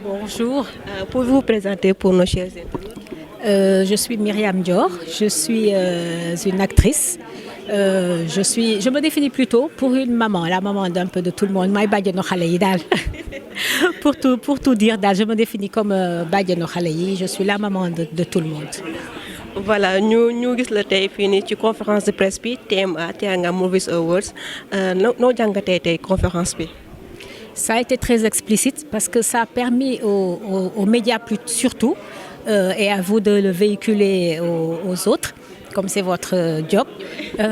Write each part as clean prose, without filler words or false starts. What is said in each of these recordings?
Bonjour, Pouvez-vous vous présenter pour nos chers internautes? je suis Myriam Dior, je suis une actrice. Je me définis plutôt pour une maman, la maman d'un peu de tout le monde. Maay bàjjenu xale yi daal. Pour tout dire daal, je me définis comme bàjjenu xale yi, je suis la maman de tout le monde. Voilà ñu gis la tey fii nii ci conférence de presse bi TMA Teranga Movies Awards noo jàngatee tey conférence bi. Ça a été très explicite parce que ça a permis aux médias surtout et à vous de le véhiculer aux autres, comme c'est votre job.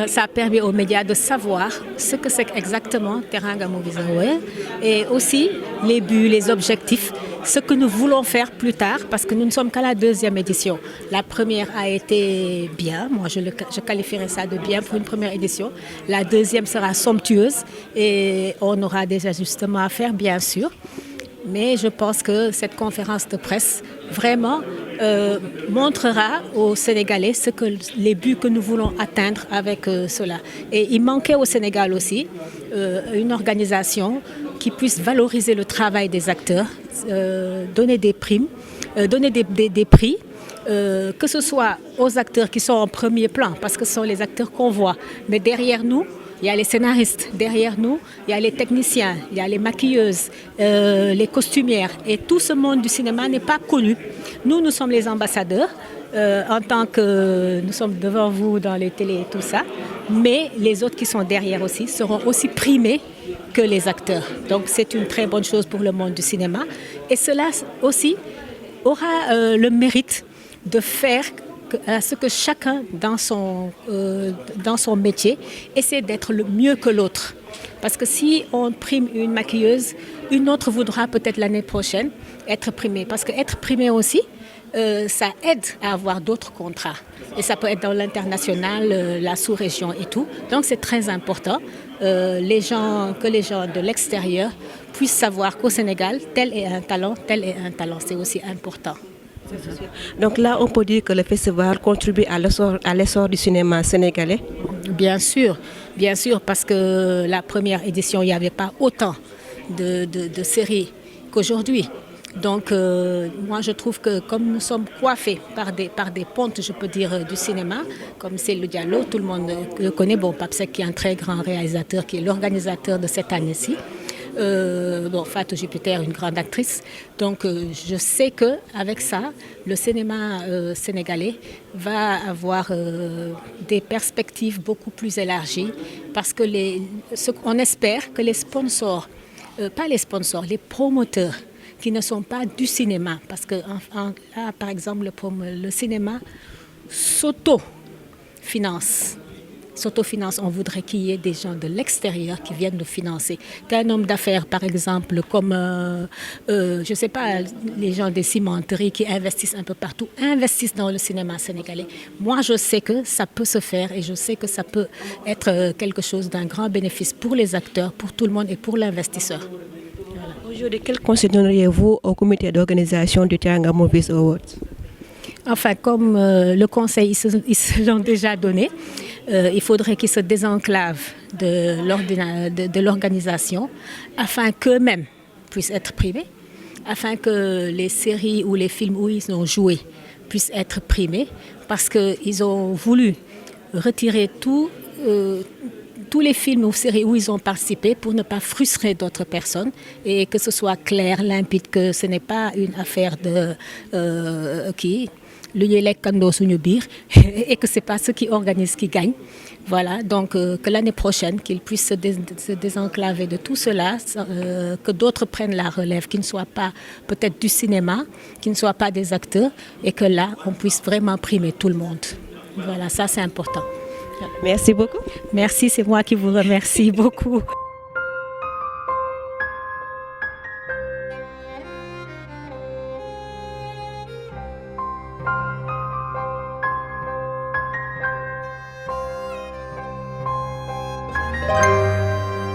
Ça a permis aux médias de savoir ce que c'est exactement Teranga Movies Awards et aussi les buts, les objectifs, ce que nous voulons faire plus tard parce que nous ne sommes qu'à la deuxième édition. La première a été bien, moi je qualifierais ça de bien pour une première édition. La deuxième sera somptueuse et on aura des ajustements à faire bien sûr. Mais je pense que cette conférence de presse vraiment montrera aux Sénégalais les buts que nous voulons atteindre avec cela. Et il manquait au Sénégal aussi une organisation qui puisse valoriser le travail des acteurs, donner des primes, donner des prix, que ce soit aux acteurs qui sont en premier plan, parce que ce sont les acteurs qu'on voit. Mais derrière nous, il y a les scénaristes, derrière nous, il y a les techniciens, il y a les maquilleuses, les costumières. Et tout ce monde du cinéma n'est pas connu. Nous sommes les ambassadeurs, en tant que nous sommes devant vous dans les télés et tout ça. Mais les autres qui sont derrière aussi seront aussi primés que les acteurs. Donc c'est une très bonne chose pour le monde du cinéma. Et cela aussi aura le mérite de faire à ce que chacun dans son métier essaie d'être le mieux que l'autre. Parce que si on prime une maquilleuse, une autre voudra peut-être l'année prochaine être primée. Parce qu'être primée aussi, ça aide à avoir d'autres contrats. Et ça peut être dans l'international, la sous-région et tout. Donc c'est très important que les gens de l'extérieur puissent savoir qu'au Sénégal, tel est un talent, tel est un talent. C'est aussi important. Donc là, on peut dire que le festival contribue à l'essor du cinéma sénégalais. Bien sûr, parce que la première édition, il n'y avait pas autant de séries qu'aujourd'hui. Donc moi je trouve que comme nous sommes coiffés par des pontes, je peux dire, du cinéma, comme c'est le Diallo, tout le monde le connaît, bon, Pape Seck qui est un très grand réalisateur, qui est l'organisateur de cette année-ci. Fatou Jupiter, une grande actrice. Donc je sais qu'avec ça, le cinéma sénégalais va avoir des perspectives beaucoup plus élargies parce que on espère que les sponsors, pas les sponsors, les promoteurs qui ne sont pas du cinéma, parce que là, par exemple, le cinéma s'autofinance, on voudrait qu'il y ait des gens de l'extérieur qui viennent nous financer. Qu'un homme d'affaires, par exemple, comme, je ne sais pas, les gens des cimenteries qui investissent un peu partout, investissent dans le cinéma sénégalais. Moi, je sais que ça peut se faire et je sais que ça peut être quelque chose d'un grand bénéfice pour les acteurs, pour tout le monde et pour l'investisseur. Voilà. Aujourd'hui, quel conseil donneriez-vous au comité d'organisation du Teranga Movies Awards? Enfin, comme le conseil, ils se l'ont déjà donné, il faudrait qu'ils se désenclavent de l'organisation afin qu'eux-mêmes puissent être primés, afin que les séries ou les films où ils ont joué puissent être primés, parce qu'ils ont voulu retirer tous les films ou séries où ils ont participé pour ne pas frustrer d'autres personnes et que ce soit clair, limpide, que ce n'est pas une affaire de et que ce n'est pas ceux qui organisent qui gagnent. Voilà, donc que l'année prochaine, qu'ils puissent se désenclaver de tout cela, que d'autres prennent la relève, qui ne soient pas peut-être du cinéma, qui ne soient pas des acteurs, et que là, on puisse vraiment primer tout le monde. Voilà, ça c'est important. Merci beaucoup. Merci, c'est moi qui vous remercie beaucoup.